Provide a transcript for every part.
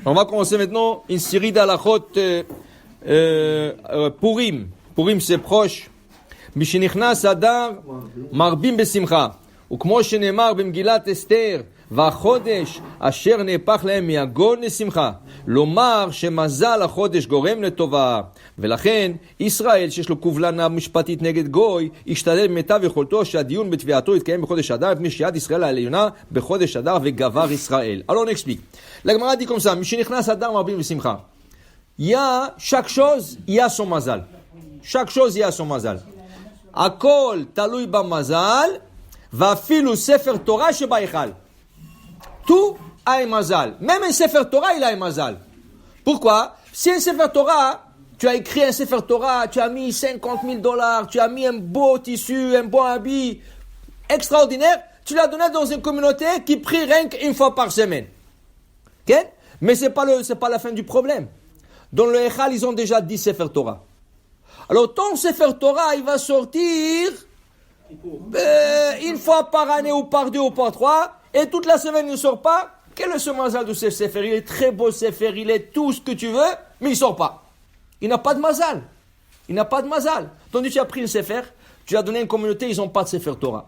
On va commencer maintenant une série d'halachot Purim. Purim c'est proche. Mishenichnas Adar marbim besimcha. וכמו שנאמר במגילת אסתר, והחודש אשר נהפך להם מהגול לשמחה. לומר שמזל החודש גורם לטובה. ולכן ישראל שיש לו קובלנה משפטית נגד גוי, ישתדל במיטב יכולתו שהדיון בתביעתו יתקיים בחודש אדר, מפני שיד ישראל העליונה בחודש אדר וגבר ישראל. Alors on explique. La Gemara dit comme ça, משנכנס אדר מרבים בשמחה. Il y a chaque chose, il y a son mazal. Chaque chose, il y a son mazal. הכל תלוי במזל. Vafilu Sefer Torah Shebaïchal. Tout a un mazal. Même un Sefer Torah, il a un mazal. Pourquoi? Si un Sefer Torah, tu as écrit un Sefer Torah, tu as mis $50,000, tu as mis un beau tissu, un bon habit extraordinaire, tu l'as donné dans une communauté qui prie rien qu'une fois par semaine. Okay? Mais c'est pas la fin du problème. Dans le Echal, ils ont déjà 10 Sefer Torah. Alors ton Sefer Torah, il va sortir une fois par année ou par deux ou par trois, et toute la semaine il ne sort pas. Quel est ce mazal de ce sefer? Il est très beau sefer, il est tout ce que tu veux, mais il ne sort pas. Il n'a pas de mazal. Il n'a pas de mazal. Tandis que tu as pris un sefer, tu as donné une communauté, ils n'ont pas de sefer Torah.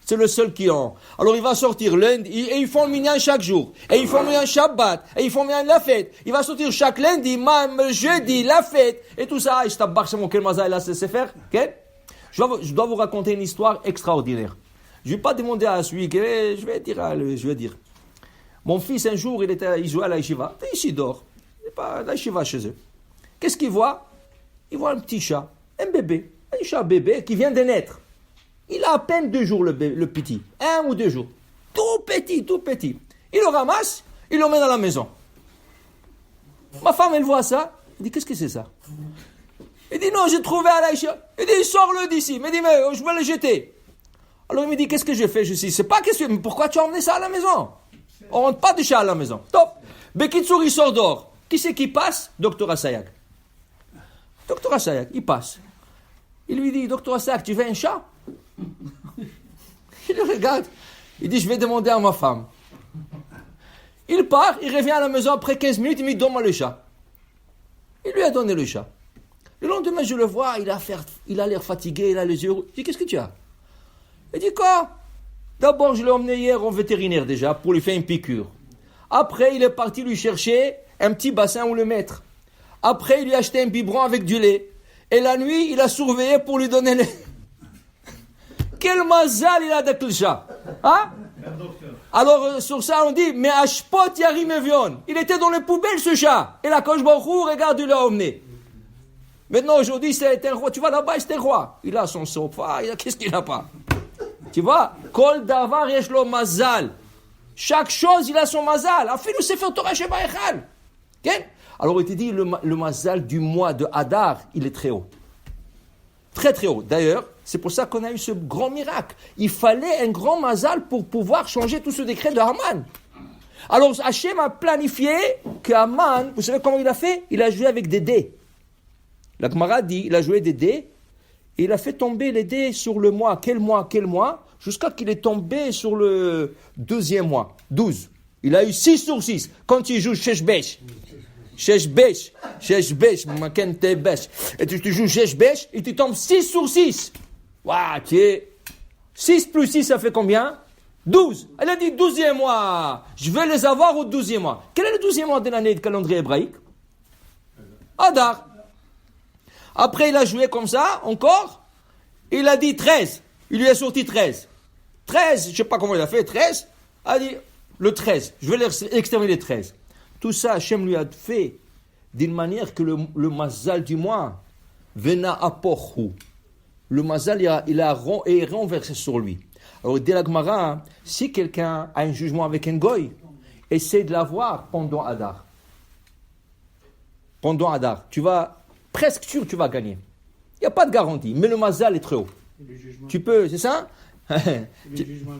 C'est le seul qui ont. Alors il va sortir lundi, et ils font le minyan chaque jour, et ils font le minyan Shabbat, et ils font le minyan la fête. Il va sortir chaque lundi, même jeudi, la fête, et tout ça. Et je t'abbarche mon quel mazal là, ce sefer, ok? Je dois vous raconter une histoire extraordinaire. Je ne vais pas demander à celui que je vais dire. Mon fils, un jour, il jouait à la yeshiva. Ici, il dort. Il n'est pas à la yeshiva chez eux. Qu'est-ce qu'il voit? Il voit un petit chat, un bébé. Un chat bébé qui vient de naître. Il a à peine 2 jours, le petit. 1 ou 2 jours. Tout petit, tout petit. Il le ramasse, il l'emmène à la maison. Ma femme, elle voit ça. Elle dit, qu'est-ce que c'est ça? Il dit, non, j'ai trouvé à la yeshiva. Il dit, sors-le d'ici. Il me dit, mais je vais le jeter. Alors il me dit, qu'est-ce que j'ai fait? Je dis, c'est pas qu'est-ce que... Mais pourquoi tu as emmené ça à la maison? On rentre pas de chat à la maison. Top. Bekitsour, il sort dehors. Qui c'est qui passe? Docteur Assayak. Docteur Assayak, il passe. Il lui dit, Docteur Assayak, tu veux un chat? Il le regarde. Il dit, je vais demander à ma femme. Il part, il revient à la maison après 15 minutes, il me dit, donne-moi le chat. Il lui a donné le chat. Le lendemain, je le vois, il a l'air fatigué, il a les yeux rouges. Je dis, qu'est-ce que tu as? Il dit, quoi? D'abord, je l'ai emmené hier au vétérinaire déjà, pour lui faire une piqûre. Après, il est parti lui chercher un petit bassin où le mettre. Après, il lui a acheté un biberon avec du lait. Et la nuit, il a surveillé pour lui donner le... Quel mazal il a avec le chat. Hein? Alors, sur ça, on dit, mais Ashpot Yarim Evion. Il était dans les poubelles, ce chat. Et la Kosh Baruch Hu, regarde, il l'a emmené. Maintenant, aujourd'hui, c'est un roi. Tu vas là-bas, c'est un roi. Il a son sofa, qu'est-ce qu'il n'a pas? Tu vois? Kol davar yesh lo mazal. Chaque chose, il a son mazal. Afilu sefer Torah shebaïchal. Alors, il te dit, le mazal du mois de Hadar, il est très haut. Très, très haut. D'ailleurs, c'est pour ça qu'on a eu ce grand miracle. Il fallait un grand mazal pour pouvoir changer tout ce décret de Haman. Alors, Hachem a planifié que Haman, vous savez comment il a fait? Il a joué avec des dés. La Gemara dit, il a joué des dés, et il a fait tomber les dés sur le mois, quel mois, jusqu'à qu'il est tombé sur le 2e mois, 12. Il a eu 6 sur 6, quand il joue Sheshbesh, et tu joues Sheshbesh, et tu tombes 6 sur 6. Waouh, 6 plus 6, ça fait combien? 12. Elle a dit 12e mois, je vais les avoir au 12e mois. Quel est le 12e mois de l'année de calendrier hébraïque? Hadar. Après, il a joué comme ça, encore. Il a dit 13. Il lui a sorti 13. 13, je ne sais pas comment il a fait, 13. Il a dit le 13. Je vais exterminer les 13. Tout ça, Hachem lui a fait d'une manière que le mazal du mois, vena apochu. Le mazal, il a renversé sur lui. Alors, dit la Gemara, si quelqu'un a un jugement avec un goy, essaie de l'avoir pendant Hadar. Pendant Hadar. Tu vas... Presque sûr que tu vas gagner. Il n'y a pas de garantie, mais le mazal est très haut. Tu peux, c'est ça? Le jugement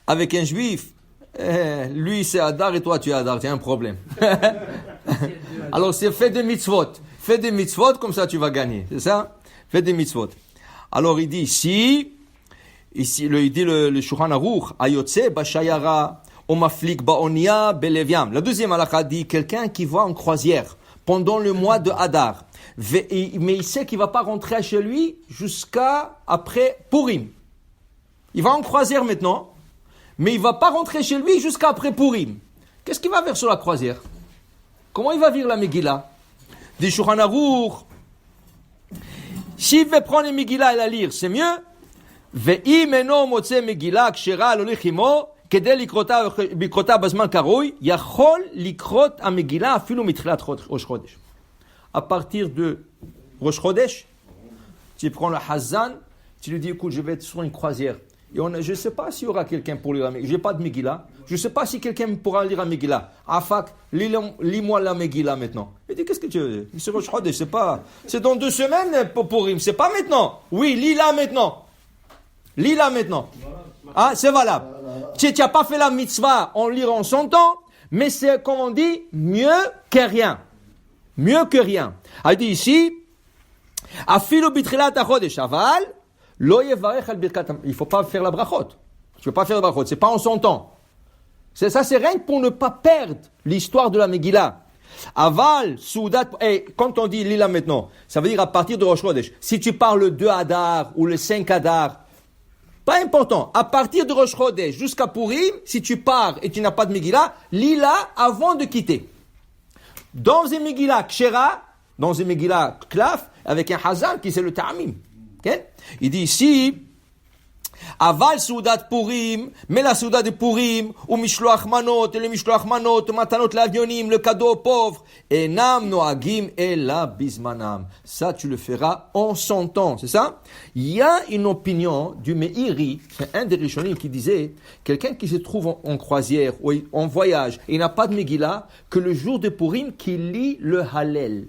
avec un juif, lui c'est Hadar et toi tu es Hadar, c'est un problème. Alors c'est fais des mitzvot. Fais des mitzvot, comme ça tu vas gagner. C'est ça? Fais des mitzvot. Alors il dit, il dit le Shulchan Aruch, Ayotse Bashayara, Omaflik ba'onia beleviam. La deuxième halakha dit quelqu'un qui va en croisière pendant le mois de Hadar. Mais il sait qu'il ne va pas rentrer chez lui jusqu'à après Purim. Il va en croisière maintenant, mais il ne va pas rentrer chez lui jusqu'à après Purim. Qu'est-ce qu'il va faire sur la croisière? Comment il va vivre la Megillah? Des Shulchan Aruch. S'il veut prendre une Megillah et la lire, c'est mieux. ואם אינו מוצא מגילה כשרה להוליך עמו כדי לקרותה בזמן קרוי, יכול לקרות המגילה אפילו מתחילת ראש חודש. À partir de Rosh Chodesh, tu prends le Hazan, tu lui dis écoute, je vais être sur une croisière. Et je ne sais pas s'il y aura quelqu'un pour lire la Megillah. Je n'ai pas de Megillah. Je ne sais pas si quelqu'un pourra lire la Megillah. Afak, lis-moi la Megillah maintenant. Il dit qu'est-ce que tu veux? C'est Rosh Chodesh, c'est pas. C'est dans 2 semaines pour Purim, c'est pas maintenant. Oui, lis-la maintenant. Lis-la maintenant. Ah, c'est valable. Tu n'as pas fait la mitzvah en lirant son temps, mais c'est, comme on dit, mieux que rien. Mieux que rien. Il dit ici, Afilu bitrilat hachodesh, aval, lo yevarech al birkat. Il ne faut pas faire la brachot. Tu ne peux pas faire la brachot. Ce n'est pas en son temps. Ça, c'est rien pour ne pas perdre l'histoire de la Megillah. Aval, Soudat, et quand on dit lila maintenant, ça veut dire à partir de Rosh Chodesh. Si tu parles le 2 Hadar ou le 5 Hadar, pas important. À partir de Rosh Chodesh jusqu'à Purim, si tu pars et tu n'as pas de Megillah, lis-la avant de quitter. Dans une Megillah Kshera, dans une Megillah Klaf, avec un Hazan qui c'est le Ta'amim. Okay? Il dit ici, Aval Soudat Purim, mais la Soudat de Purim, ou Mishloach Manot, et le Mishloach Manot, Matanot l'avionim, le cadeau aux pauvres, et Nam Noagim et la Bismanam. Ça, tu le feras en son temps, c'est ça? Il y a une opinion du Meiri, c'est un des Rishonim qui disait, quelqu'un qui se trouve en croisière ou en voyage, et il n'a pas de Megillah, que le jour de Purim, qu'il lit le Hallel.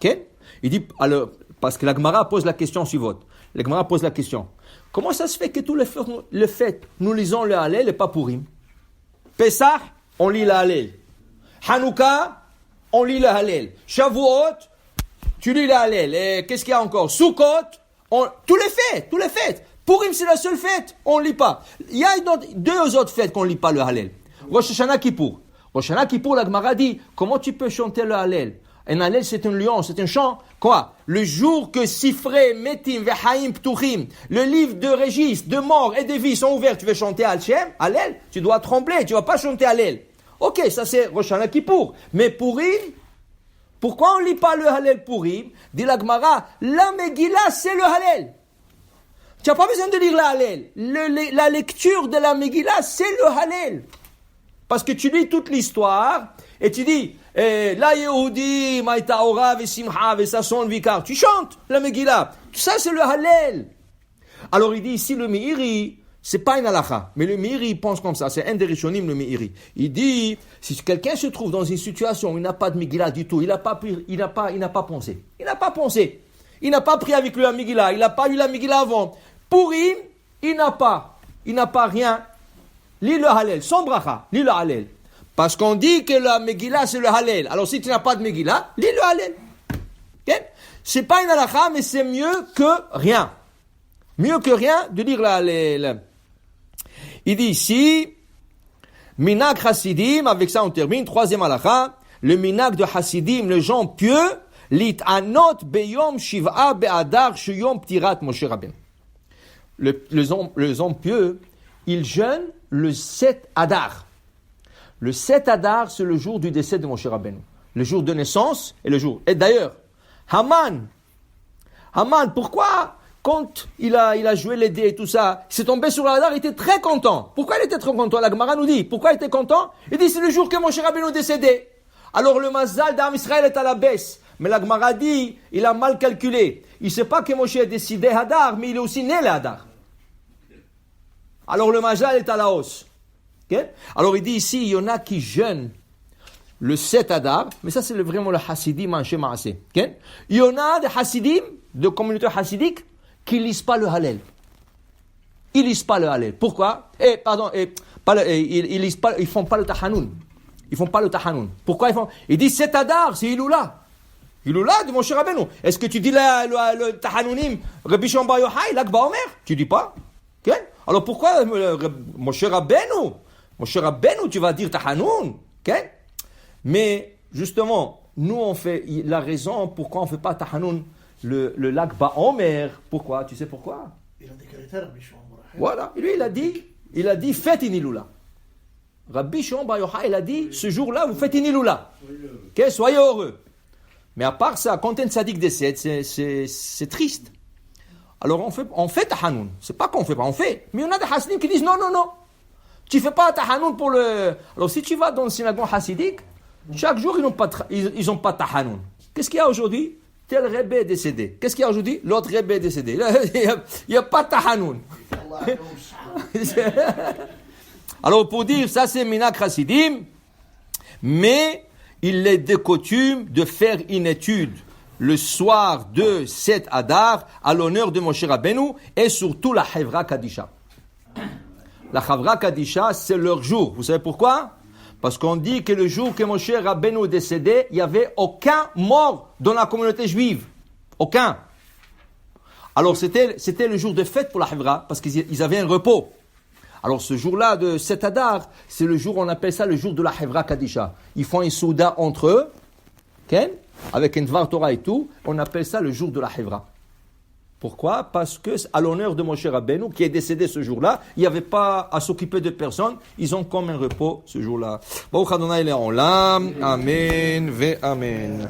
Ok? Il dit, alors, parce que la Gemara pose la question suivante. La Gemara pose la question. Comment ça se fait que tous les fêtes, nous lisons le Hallel et pas Purim? Pesach, on lit le Hallel. Hanouka, on lit le Hallel. Shavuot, tu lis le Hallel. Et qu'est-ce qu'il y a encore? Sukkot, tous les fêtes. Purim, c'est la seule fête, on ne lit pas. Il y a 2 autres fêtes qu'on ne lit pas le Hallel. Rosh Hashanah Kippour. Rosh Hashanah Kippour, la Gemara dit, comment tu peux chanter le Hallel? Un Hallel, c'est un lion, c'est un chant. Quoi? Le jour que Sifrei, Metim, Vehaim, Ptuchim, le livre de registre, de mort et de vie sont ouverts, tu veux chanter Hallel, tu dois trembler, tu ne vas pas chanter Hallel. Ok, ça c'est Rosh Hashanah Kippour. Mais Purim, pourquoi on ne lit pas le Hallel Purim? Dit la Gemara, la Megillah, c'est le Hallel. Tu n'as pas besoin de lire le Hallel. La lecture de la Megillah, c'est le Hallel. Parce que tu lis toute l'histoire et tu dis, la Yehudi, Maïtaora, Vesimcha, Vesason, Vikar. Tu chantes la Megillah. Tout ça, c'est le Hallel. Alors, il dit ici, le Meiri, c'est pas une halakha. Mais le Meiri, il pense comme ça. C'est un des Rishonim, le Meiri. Il dit, si quelqu'un se trouve dans une situation où il n'a pas de Megillah du tout, il n'a pas pensé. Il n'a pas pensé. Il n'a pas pris avec lui la Megillah. Il n'a pas eu la Megillah avant. Purim, il n'a pas rien. Lis le Hallel, sans bracha, lis le Hallel. Parce qu'on dit que la Megillah, c'est le Hallel. Alors, si tu n'as pas de Megillah, lis le Hallel. Okay? C'est pas une halakha, mais c'est mieux que rien. Mieux que rien de lire le Hallel. Il dit ici, Minag Hasidim, avec ça on termine, 3e halakha, le Minag de Hasidim, le gens pieux, lit anot beyom shiv'a be'adar shuyom ptirat Moshe Rabbeinu. Les hommes pieux, ils jeûnent le 7 Hadar. Le 7 Hadar, c'est le jour du décès de Moshe Rabbeinu. Le jour de naissance et le jour. Et d'ailleurs, Haman, pourquoi, quand il a joué les dés et tout ça, il s'est tombé sur le Hadar, il était très content. Pourquoi il était très content? La Gemara nous dit, pourquoi il était content? Il dit, c'est le jour que Moshe Rabbeinu est décédé. Alors le Mazal d'Am Israël est à la baisse. Mais la Gemara dit, il a mal calculé. Il ne sait pas que Moshe est décédé Hadar, mais il est aussi né le Hadar. Alors le Mazal est à la hausse. Okay? Alors il dit ici, il y en a qui jeûnent le 7 Hadar, mais ça c'est vraiment le Hasidim en Shema Aseh. Okay? Il y en a des Hasidim, de communautés hassidiques, qui ne lisent pas le Hallel. Ils ne lisent pas le Hallel. Pourquoi? Ils ne font pas le Tahanoun. Ils ne font pas le Tahanoun. Pourquoi ils font? Ils disent 7 Hadar, c'est Iloula. Iloula de Moshe Rabbeinu. Est-ce que tu dis le Tahanounim, Rabbi Shimon Bar Yochai, l'Akba Omer? Tu ne dis pas. Okay? Alors pourquoi Moshe Rabbeinu, Moshe Rabbeinu, tu vas dire Tahanoun. Okay? Mais, justement, nous, on fait la raison pourquoi on ne fait pas Tahanoun, le lac Baomer. Pourquoi? Tu sais pourquoi? Il a déclaré ça, Rabbi Shimon Bar Yochai. Voilà. Et lui, il a dit, faites une Iloula. Rabbi Shimon Bar Yochai, il a dit, ce jour-là, vous faites une Iloula. Okay? Soyez heureux. Mais à part ça, quand un tzaddik décède, c'est triste. Alors on fait Tahanoun. C'est pas qu'on fait pas, on fait. Mais il y en a des hassidim qui disent non. Tu fais pas Tahanoun pour le... Alors si tu vas dans le synagogue hassidique, chaque jour ils n'ont pas Tahanoun. Qu'est-ce qu'il y a aujourd'hui? Tel Rebbe est décédé. Qu'est-ce qu'il y a aujourd'hui? L'autre Rebbe est décédé. Il n'y a pas Tahanoun. Alors pour dire, ça c'est Minak Hassidim, mais il est de coutume de faire une étude le soir de 7 Adar à l'honneur de Moshe Rabbeinu et surtout la Hevra Kadisha. La Hevra Kadisha, c'est leur jour. Vous savez pourquoi? Parce qu'on dit que le jour que Moshe Rabbeinu est décédé, il n'y avait aucun mort dans la communauté juive. Aucun. Alors c'était le jour de fête pour la Hevra, parce qu'ils avaient un repos. Alors ce jour-là de 7 Adar, c'est le jour, on appelle ça le jour de la Hevra Kadisha. Ils font une souda entre eux, okay? Avec un Dvar Torah et tout, on appelle ça le jour de la Hevra. Pourquoi? Parce que à l'honneur de Moshe Rabbeinu, qui est décédé ce jour-là, il n'y avait pas à s'occuper de personne, ils ont comme un repos ce jour-là. Baruch Adonai Le'olam, Amen ve Amen.